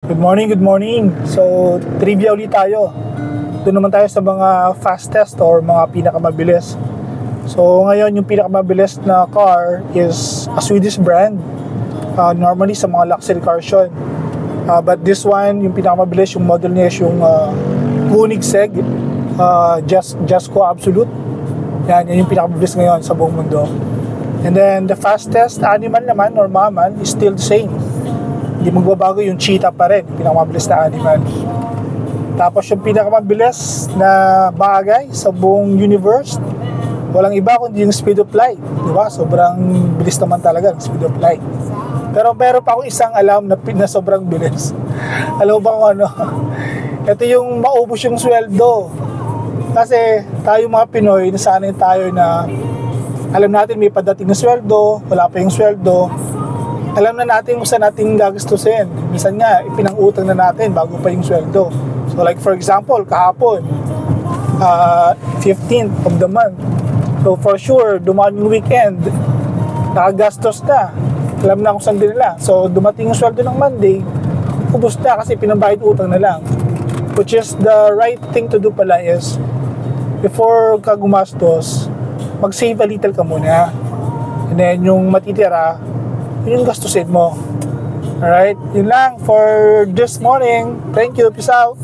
Good morning, good morning. So, trivia ulit tayo. Doon naman tayo sa mga fastest or mga pinakamabilis. So, ngayon yung pinakamabilis na car is a Swedish brand. Normally sa mga luxury cars yun. But this one, yung pinakamabilis, yung model niya is yung Koenigsegg Jesko Absolute. Yan yung pinakamabilis ngayon sa buong mundo. And then, the fastest animal naman or mammal is still the same. Hindi magbabago, yung cheetah pa rin, pinakamabilis na animal. Tapos yung pinakamabilis na bagay sa buong universe, walang iba kundi yung speed of light, di ba? Sobrang bilis naman talaga ng speed of light. Pero meron pa akong isang alam na sobrang bilis. Alam mo ba kung ano? Ito yung maubos yung sweldo. Kasi tayo mga Pinoy, nasanay tayo na alam natin may padating na sweldo, wala pa yung sweldo. Alam na natin kung saan natin gagastusin. Minsan nga, ipinang-utang na natin bago pa yung sweldo. So like for example, kahapon, 15th of the month. So for sure, dumaan yung weekend, nakagastos na. Alam na kung saan dinala. So dumating yung sweldo ng Monday, ubos na kasi pinambayad utang na lang. Which is the right thing to do pala is, before ka gumastos, mag-save a little ka muna. And then yung matitira, yun yung gastusin mo. Alright, yun lang for this morning. Thank you, peace out.